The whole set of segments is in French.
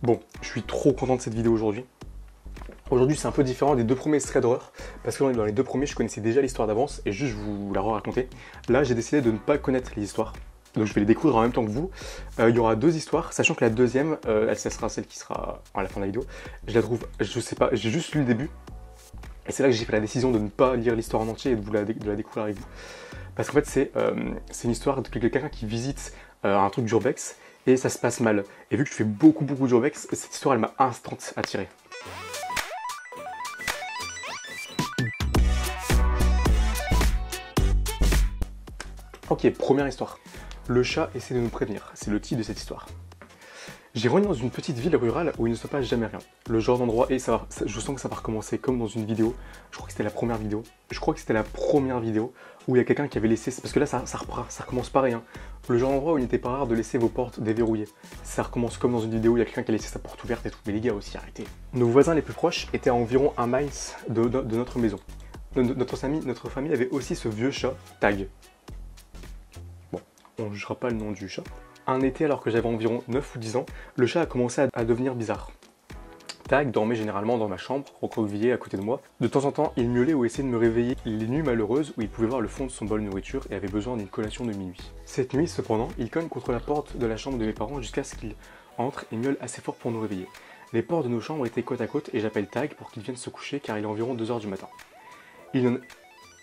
Bon, je suis trop content de cette vidéo aujourd'hui. Aujourd'hui, c'est un peu différent des deux premiers threads d'horreur, parce que dans les deux premiers, je connaissais déjà l'histoire d'avance, et juste je vous la raconter. Là, j'ai décidé de ne pas connaître les histoires, donc je vais les découvrir en même temps que vous. Il y aura deux histoires, sachant que la deuxième, ça sera celle qui sera à la fin de la vidéo. Je la trouve, je sais pas, j'ai juste lu le début, et c'est là que j'ai fait la décision de ne pas lire l'histoire en entier et de la découvrir avec vous. Parce qu'en fait, c'est une histoire de quelqu'un qui visite un truc d'urbex, et ça se passe mal. Et vu que je fais beaucoup d'urbex, cette histoire, elle m'a instant attiré. Ok, première histoire. Le chat essaie de nous prévenir, c'est le titre de cette histoire. J'ai grandi dans une petite ville rurale où il ne se passe jamais rien. Le genre d'endroit, et je sens que ça va recommencer comme dans une vidéo, je crois que c'était la première vidéo, où il y a quelqu'un qui avait laissé, parce que là ça recommence pareil, hein. Le genre d'endroit où il n'était pas rare de laisser vos portes déverrouillées. Ça recommence comme dans une vidéo où il y a quelqu'un qui a laissé sa porte ouverte et tout, mais les gars aussi, arrêtez. Nos voisins les plus proches étaient à environ 1 mile de notre maison. Notre famille avait aussi ce vieux chat, Tag. Bon, on ne jugera pas le nom du chat. Un été, alors que j'avais environ 9 ou 10 ans, le chat a commencé à devenir bizarre. Tag dormait généralement dans ma chambre, recroquevillé à côté de moi. De temps en temps, il miaulait ou essayait de me réveiller les nuits malheureuses où il pouvait voir le fond de son bol de nourriture et avait besoin d'une collation de minuit. Cette nuit, cependant, il cogne contre la porte de la chambre de mes parents jusqu'à ce qu'il entre et miaule assez fort pour nous réveiller. Les portes de nos chambres étaient côte à côte et j'appelle Tag pour qu'il vienne se coucher car il est environ 2 h du matin. Il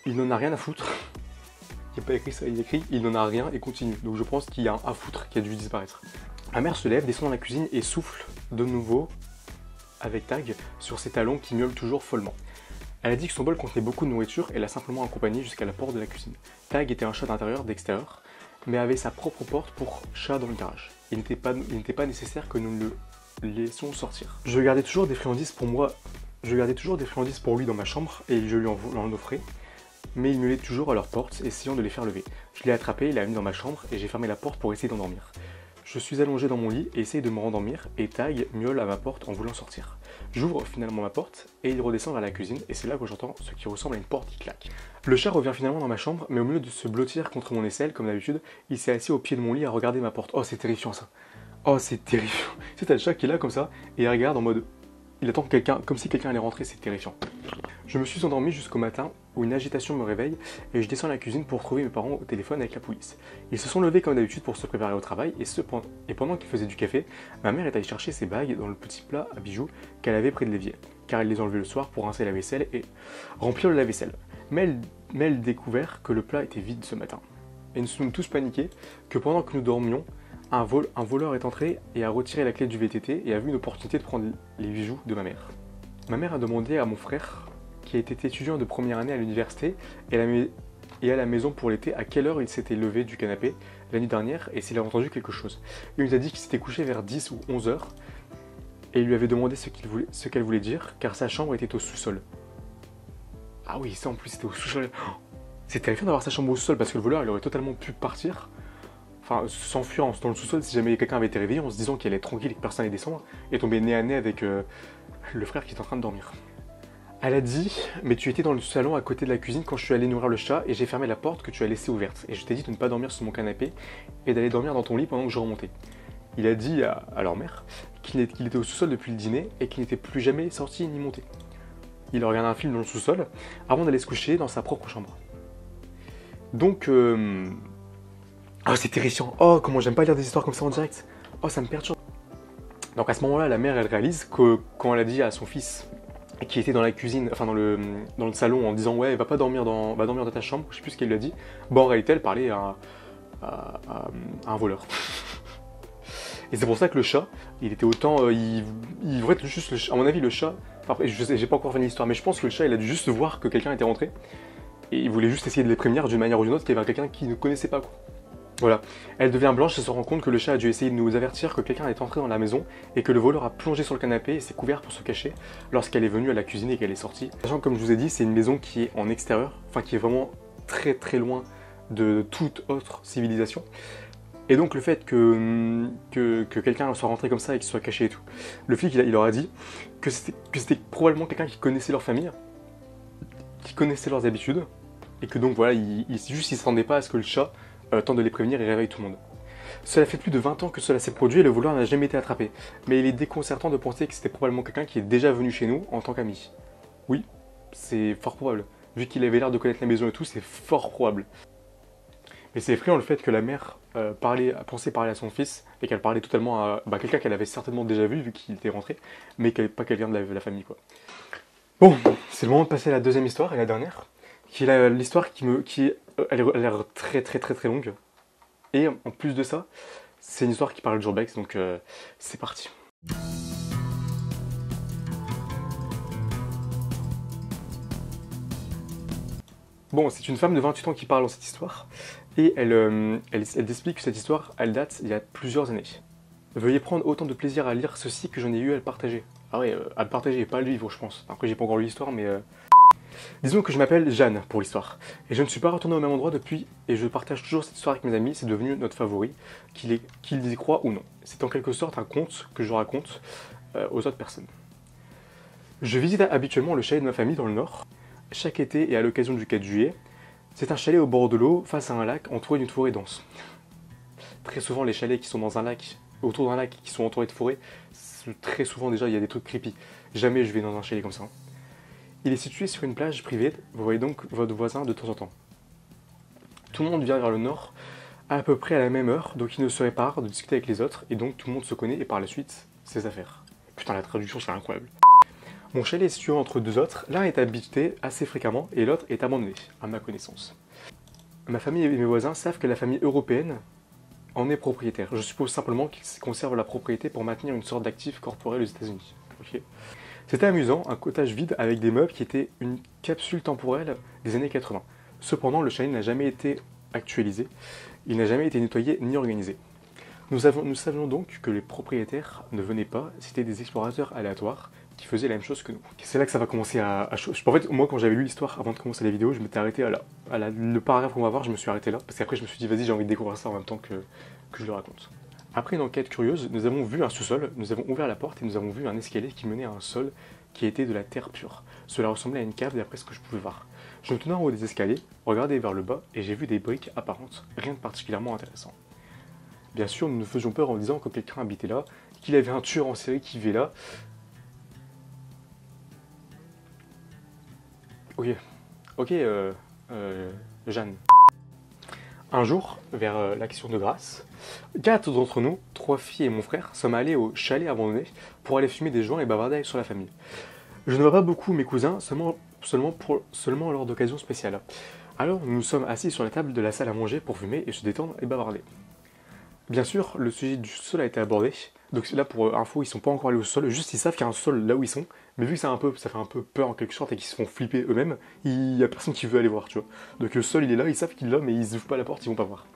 n'en a rien à foutre. Il n'y a pas écrit ça, il écrit il n'en a rien et continue. Donc je pense qu'il y a un à foutre qui a dû disparaître. Ma mère se lève, descend dans la cuisine et souffle de nouveau avec Tag sur ses talons qui miaulent toujours follement. Elle a dit que son bol contenait beaucoup de nourriture et l'a simplement accompagné jusqu'à la porte de la cuisine. Tag était un chat d'intérieur, d'extérieur, mais avait sa propre porte pour chat dans le garage. Il n'était pas nécessaire que nous le laissions sortir. Je gardais toujours des friandises pour lui dans ma chambre et je lui en offrais. Mais il miaulait toujours à leur porte, essayant de les faire lever. Je l'ai attrapé, il l'a mis dans ma chambre et j'ai fermé la porte pour essayer d'endormir. Je suis allongé dans mon lit et essaye de me rendormir et Tag miaule à ma porte en voulant sortir. J'ouvre finalement ma porte et il redescend vers la cuisine et c'est là que j'entends ce qui ressemble à une porte qui claque. Le chat revient finalement dans ma chambre, mais au lieu de se blottir contre mon aisselle comme d'habitude, il s'est assis au pied de mon lit à regarder ma porte. Oh, c'est terrifiant ça. Oh, c'est terrifiant. Tu sais, t'as le chat qui est là comme ça et il regarde en mode... Il attend quelqu'un, comme si quelqu'un allait rentrer, c'est terrifiant. Je me suis endormi jusqu'au matin où une agitation me réveille et je descends à la cuisine pour trouver mes parents au téléphone avec la police. Ils se sont levés comme d'habitude pour se préparer au travail et pendant qu'ils faisaient du café, ma mère est allée chercher ses bagues dans le petit plat à bijoux qu'elle avait près de l'évier, car elle les enlevait le soir pour rincer la vaisselle et remplir le lave-vaisselle. Mais elle découvert que le plat était vide ce matin. Et nous sommes tous paniqués que pendant que nous dormions, un voleur est entré et a retiré la clé du VTT et a vu une opportunité de prendre les bijoux de ma mère. Ma mère a demandé à mon frère, qui était étudiant de première année à l'université et à la maison pour l'été, à quelle heure il s'était levé du canapé la nuit dernière et s'il a entendu quelque chose. Il nous a dit qu'il s'était couché vers 10 ou 11 heures et il lui avait demandé ce qu'elle voulait dire car sa chambre était au sous-sol. Ah oui, ça en plus c'était au sous-sol. C'est terrifiant d'avoir sa chambre au sous-sol parce que le voleur il aurait totalement pu partir. Enfin, s'enfuir dans le sous-sol si jamais quelqu'un avait été réveillé en se disant qu'il allait être tranquille et que personne n'allait descendre et tomber nez à nez avec le frère qui est en train de dormir. Elle a dit, mais tu étais dans le salon à côté de la cuisine quand je suis allé nourrir le chat et j'ai fermé la porte que tu as laissée ouverte. Et je t'ai dit de ne pas dormir sur mon canapé et d'aller dormir dans ton lit pendant que je remontais. Il a dit à leur mère qu'il était au sous-sol depuis le dîner et qu'il n'était plus jamais sorti ni monté. Il a regardé un film dans le sous-sol avant d'aller se coucher dans sa propre chambre. Donc... Oh, c'est terrifiant. Oh, comment j'aime pas lire des histoires comme ça en direct. Oh, ça me perturbe. Donc à ce moment-là, la mère, elle réalise que quand elle a dit à son fils qui était dans la cuisine, enfin dans le salon en disant ouais, va dormir dans ta chambre, je sais plus ce qu'elle lui a dit. Bon, en réalité, elle parlait à un voleur. Et c'est pour ça que le chat, il était autant, il devrait être juste, à mon avis, le chat. Enfin, je sais, j'ai pas encore fini l'histoire, mais je pense que le chat, il a dû juste voir que quelqu'un était rentré et il voulait juste essayer de les prévenir d'une manière ou d'une autre qu'il y avait quelqu'un qui ne connaissait pas quoi. Voilà, elle devient blanche et se rend compte que le chat a dû essayer de nous avertir que quelqu'un est entré dans la maison et que le voleur a plongé sur le canapé et s'est couvert pour se cacher lorsqu'elle est venue à la cuisine et qu'elle est sortie. Sachant que comme je vous ai dit, c'est une maison qui est en extérieur, enfin qui est vraiment très très loin de toute autre civilisation. Et donc le fait que quelqu'un soit rentré comme ça et qu'il soit caché et tout, le flic il leur a dit que c'était probablement quelqu'un qui connaissait leur famille, qui connaissait leurs habitudes, et que donc voilà, il s'attendait pas à ce que le chat tente de les prévenir et réveille tout le monde. Cela fait plus de 20 ans que cela s'est produit et le voleur n'a jamais été attrapé. Mais il est déconcertant de penser que c'était probablement quelqu'un qui est déjà venu chez nous en tant qu'ami. Oui, c'est fort probable. Vu qu'il avait l'air de connaître la maison et tout, c'est fort probable. Mais c'est effrayant le fait que la mère pensait parler à son fils et qu'elle parlait totalement à quelqu'un qu'elle avait certainement déjà vu qu'il était rentré, mais pas quelqu'un de la famille, quoi. Bon, c'est le moment de passer à la deuxième histoire et la dernière, qui est l'histoire elle a l'air très très très très longue. Et en plus de ça, c'est une histoire qui parle de Urbex, donc c'est parti. Bon, c'est une femme de 28 ans qui parle dans cette histoire, et elle explique que cette histoire, elle date il y a plusieurs années. Veuillez prendre autant de plaisir à lire ceci que j'en ai eu à le partager. Ah ouais, à le partager, pas à le vivre, je pense. Après, j'ai pas encore lu l'histoire, mais... Disons que je m'appelle Jeanne pour l'histoire, et je ne suis pas retourné au même endroit depuis, et je partage toujours cette histoire avec mes amis, c'est devenu notre favori, qu'ils y croient ou non. C'est en quelque sorte un conte que je raconte aux autres personnes. Je visite habituellement le chalet de ma famille dans le Nord, chaque été et à l'occasion du 4 juillet. C'est un chalet au bord de l'eau, face à un lac, entouré d'une forêt dense. Très souvent, les chalets qui sont dans un lac, autour d'un lac, qui sont entourés de forêt, très souvent déjà, il y a des trucs creepy. Jamais je vais dans un chalet comme ça. Il est situé sur une plage privée, vous voyez donc votre voisin de temps en temps. Tout le monde vient vers le nord à peu près à la même heure, donc il ne serait pas rare de discuter avec les autres, et donc tout le monde se connaît et par la suite, ses affaires. Putain, la traduction c'est incroyable. Mon chalet est situé entre deux autres, l'un est habité assez fréquemment et l'autre est abandonné, à ma connaissance. Ma famille et mes voisins savent que la famille européenne en est propriétaire. Je suppose simplement qu'ils conservent la propriété pour maintenir une sorte d'actif corporel aux États-Unis. Okay. C'était amusant, un cottage vide avec des meubles qui étaient une capsule temporelle des années 80. Cependant, le chalet n'a jamais été actualisé, il n'a jamais été nettoyé ni organisé. Nous savions donc que les propriétaires ne venaient pas, c'était des explorateurs aléatoires qui faisaient la même chose que nous. C'est là que ça va commencer à en fait, moi quand j'avais lu l'histoire avant de commencer la vidéo, je m'étais arrêté le paragraphe qu'on va voir, je me suis arrêté là, parce qu'après je me suis dit vas-y j'ai envie de découvrir ça en même temps que je le raconte. Après une enquête curieuse, nous avons vu un sous-sol, nous avons ouvert la porte et nous avons vu un escalier qui menait à un sol qui était de la terre pure. Cela ressemblait à une cave d'après ce que je pouvais voir. Je me tenais en haut des escaliers, regardais vers le bas et j'ai vu des briques apparentes, rien de particulièrement intéressant. Bien sûr, nous nous faisions peur en disant que quelqu'un habitait là, qu'il y avait un tueur en série qui vivait là. Ok, Jeanne. Un jour, vers l'Action de grâce, 4 d'entre nous, 3 filles et mon frère, sommes allés au chalet abandonné pour aller fumer des joints et bavarder sur la famille. Je ne vois pas beaucoup mes cousins, seulement lors d'occasions spéciales. Alors nous nous sommes assis sur la table de la salle à manger pour fumer et se détendre et bavarder. Bien sûr, le sujet du sol a été abordé. Donc là, pour info, ils sont pas encore allés au sol. Juste, ils savent qu'il y a un sol là où ils sont. Mais vu que ça fait un peu peur en quelque sorte et qu'ils se font flipper eux-mêmes, il y a personne qui veut aller voir, tu vois. Donc le sol, il est là, ils savent qu'il est là, mais ils ouvrent pas la porte, ils vont pas voir.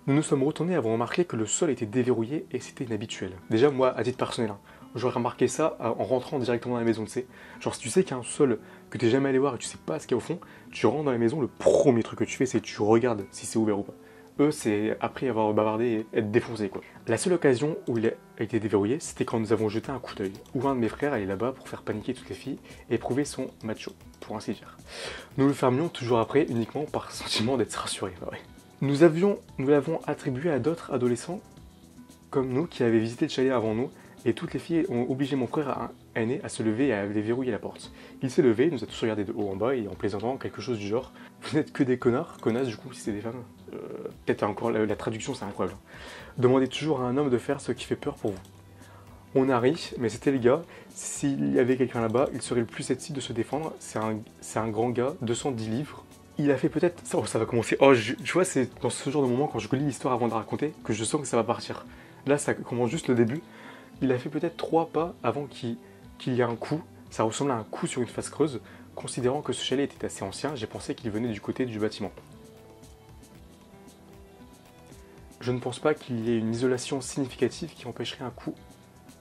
Nous nous sommes retournés avant de remarquer que le sol était déverrouillé et c'était inhabituel. Déjà, moi, à titre personnel, j'aurais remarqué ça en rentrant directement dans la maison, tu sais. Genre, si tu sais qu'il y a un sol que t'es jamais allé voir et tu sais pas ce qu'il y a au fond, tu rentres dans la maison, le premier truc que tu fais, c'est que tu regardes si c'est ouvert ou pas. Eux, c'est après avoir bavardé et être défoncé, quoi. La seule occasion où il a été déverrouillé, c'était quand nous avons jeté un coup d'œil, où un de mes frères allait là-bas pour faire paniquer toutes les filles et prouver son macho, pour ainsi dire. Nous le fermions toujours après, uniquement par sentiment d'être rassurés, ouais. Nous l'avons attribué à d'autres adolescents comme nous qui avaient visité le chalet avant nous, et toutes les filles ont obligé mon frère aîné à se lever et à déverrouiller la porte. Il s'est levé, nous a tous regardé de haut en bas et en plaisantant quelque chose du genre « Vous n'êtes que des connasses du coup si c'est des femmes ». Peut-être encore la traduction c'est incroyable. Demandez toujours à un homme de faire ce qui fait peur pour vous. On a ri, mais c'était le gars. S'il y avait quelqu'un là-bas, il serait le plus susceptible de se défendre. C'est un grand gars, 210 livres. Il a fait peut-être... Oh, ça va commencer. Oh, tu vois, c'est dans ce genre de moment, quand je lis l'histoire avant de raconter, que je sens que ça va partir. Là, ça commence juste le début. Il a fait peut-être 3 pas avant qu'il y ait un coup. Ça ressemble à un coup sur une face creuse. Considérant que ce chalet était assez ancien, j'ai pensé qu'il venait du côté du bâtiment. Je ne pense pas qu'il y ait une isolation significative qui empêcherait un coup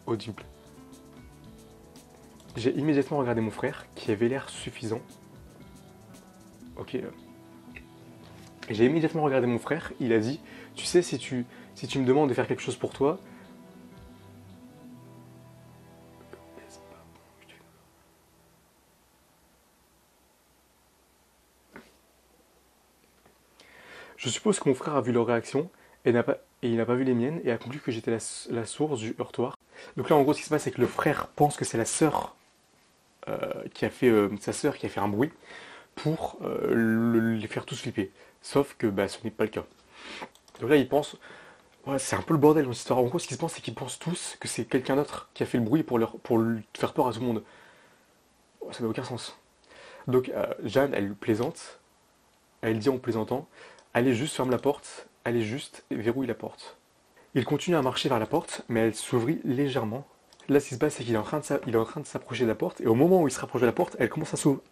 audible. J'ai immédiatement regardé mon frère, qui avait l'air suffisant. Ok. J'ai immédiatement regardé mon frère, il a dit « Tu sais, si tu me demandes de faire quelque chose pour toi... » Je suppose que mon frère a vu leur réaction et n'a pas et il n'a pas vu les miennes et a conclu que j'étais la source du heurtoir. Donc là, en gros, ce qui se passe, c'est que le frère pense que c'est la sœur qui a fait sa sœur qui a fait un bruit pour les faire tous flipper. Sauf que bah, ce n'est pas le cas. Donc là, il pense, ouais, c'est un peu le bordel dans cette histoire. En gros, ce qui se passe, c'est qu'ils pensent tous que c'est quelqu'un d'autre qui a fait le bruit pour faire peur à tout le monde. Ouais, ça n'a aucun sens. Donc Jeanne, elle plaisante, elle dit en plaisantant, allez juste ferme la porte, allez juste verrouille la porte. Il continue à marcher vers la porte, mais elle s'ouvrit légèrement. Là, ce qui se passe, c'est qu'il est en train de s'approcher de la porte, et au moment où il se rapproche de la porte, elle commence à s'ouvrir.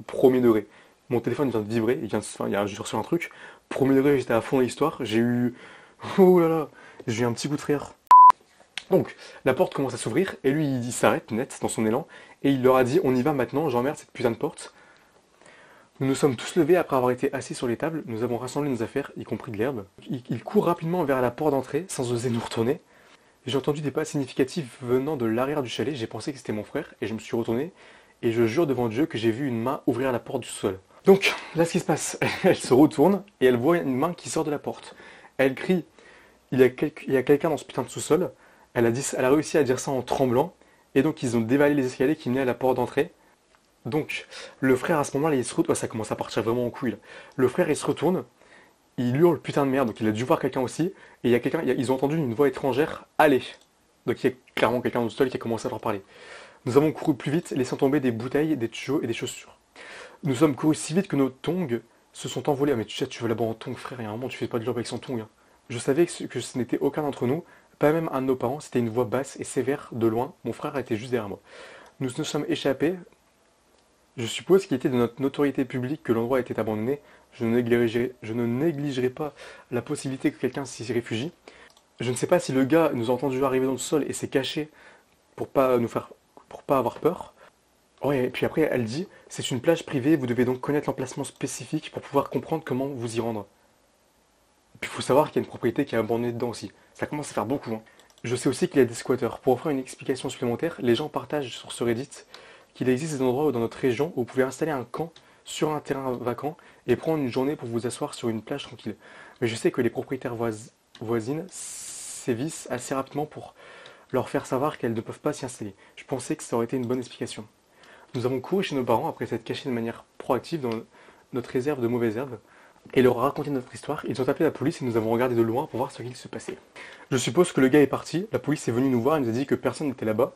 Premier degré. Mon téléphone vient de vibrer, j'ai reçu un truc. Premier degré, j'étais à fond dans l'histoire, j'ai eu... Oh là là, j'ai eu un petit coup de frayeur. Donc, la porte commence à s'ouvrir, et lui, il s'arrête net dans son élan, et il leur a dit, on y va maintenant, j'emmerde cette putain de porte. Nous nous sommes tous levés après avoir été assis sur les tables, nous avons rassemblé nos affaires, y compris de l'herbe. Il court rapidement vers la porte d'entrée, sans oser nous retourner. J'ai entendu des pas significatifs venant de l'arrière du chalet, j'ai pensé que c'était mon frère, et je me suis retourné, et je jure devant Dieu que j'ai vu une main ouvrir la porte du sol. Donc, là ce qui se passe, elle se retourne, et elle voit une main qui sort de la porte. Elle crie, il y a quelqu'un dans ce putain de sous-sol, elle a réussi à dire ça en tremblant, et donc ils ont dévalé les escaliers qui menaient à la porte d'entrée. Donc, le frère à ce moment-là, il se retourne, ça commence à partir vraiment en couille là. Le frère il se retourne, il hurle putain de merde, donc il a dû voir quelqu'un aussi, et il y a quelqu'un, ils ont entendu une voix étrangère, allez. Donc il y a clairement quelqu'un au sol qui a commencé à leur parler. Nous avons couru plus vite, laissant tomber des bouteilles, des tuyaux et des chaussures. Nous sommes courus si vite que nos tongs se sont envolés. Ah mais tu veux là-bas en tongs, frère, il y a un moment tu fais pas de job avec son tong. Hein. Je savais que ce n'était aucun d'entre nous, pas même un de nos parents, c'était une voix basse et sévère de loin. Mon frère était juste derrière moi. Nous nous sommes échappés. Je suppose qu'il était de notre notoriété publique que l'endroit était abandonné. Je ne négligerai pas la possibilité que quelqu'un s'y réfugie. Je ne sais pas si le gars nous a entendu arriver dans le sol et s'est caché pour pas avoir peur. Ouais, et puis après elle dit, c'est une plage privée, vous devez donc connaître l'emplacement spécifique pour pouvoir comprendre comment vous y rendre. Et puis il faut savoir qu'il y a une propriété qui est abandonnée dedans aussi. Ça commence à faire beaucoup. Hein. Je sais aussi qu'il y a des squatteurs. Pour offrir une explication supplémentaire, les gens partagent sur ce Reddit qu'il existe des endroits dans notre région où vous pouvez installer un camp sur un terrain vacant et prendre une journée pour vous asseoir sur une plage tranquille. Mais je sais que les propriétaires voisines sévissent assez rapidement pour leur faire savoir qu'elles ne peuvent pas s'y installer. Je pensais que ça aurait été une bonne explication. Nous avons couru chez nos parents après s'être cachés de manière proactive dans notre réserve de mauvaises herbes et leur raconté notre histoire. Ils ont appelé la police et nous avons regardé de loin pour voir ce qu'il se passait. Je suppose que le gars est parti, la police est venue nous voir et nous a dit que personne n'était là-bas,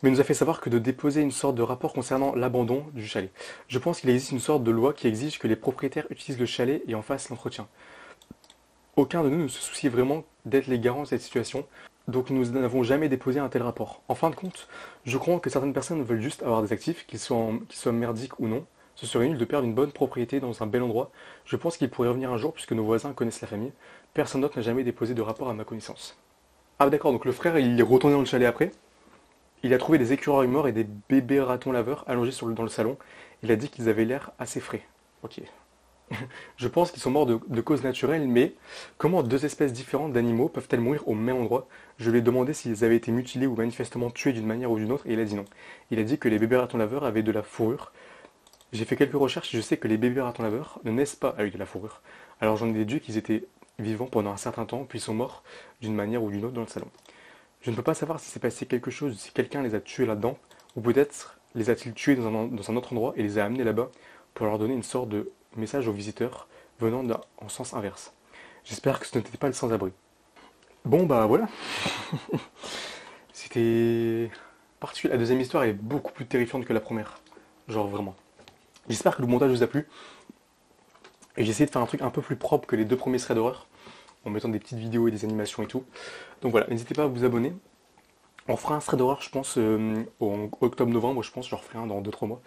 mais nous a fait savoir que de déposer une sorte de rapport concernant l'abandon du chalet. Je pense qu'il existe une sorte de loi qui exige que les propriétaires utilisent le chalet et en fassent l'entretien. Aucun de nous ne se soucie vraiment d'être les garants de cette situation, donc nous n'avons jamais déposé un tel rapport. En fin de compte, je crois que certaines personnes veulent juste avoir des actifs, qu'ils soient merdiques ou non. Ce serait nul de perdre une bonne propriété dans un bel endroit. Je pense qu'il pourrait revenir un jour puisque nos voisins connaissent la famille. Personne d'autre n'a jamais déposé de rapport à ma connaissance. Ah d'accord, donc le frère il est retourné dans le chalet après. Il a trouvé des écureuils morts et des bébés ratons laveurs allongés dans le salon. Il a dit qu'ils avaient l'air assez frais. Ok. Je pense qu'ils sont morts de causes naturelles, mais comment deux espèces différentes d'animaux peuvent-elles mourir au même endroit? Je lui ai demandé s'ils avaient été mutilés ou manifestement tués d'une manière ou d'une autre, et il a dit non. Il a dit que les bébés ratons laveurs avaient de la fourrure. J'ai fait quelques recherches et je sais que les bébés ratons laveurs ne naissent pas avec de la fourrure. Alors j'en ai déduit qu'ils étaient vivants pendant un certain temps, puis sont morts d'une manière ou d'une autre dans le salon. Je ne peux pas savoir si c'est passé quelque chose, si quelqu'un les a tués là-dedans, ou peut-être les a-t-il tués dans un autre endroit et les a amenés là-bas pour leur donner une sorte de message aux visiteurs venant en sens inverse. J'espère que ce n'était pas le sans-abri. Bon bah voilà. C'était particulier. La deuxième histoire est beaucoup plus terrifiante que la première. Genre vraiment. J'espère que le montage vous a plu. Et j'ai essayé de faire un truc un peu plus propre que les deux premiers threads d'horreur, en mettant des petites vidéos et des animations et tout. Donc voilà, n'hésitez pas à vous abonner. On fera un thread d'horreur, je pense, en octobre-novembre, je pense, je referai un dans 2-3 mois.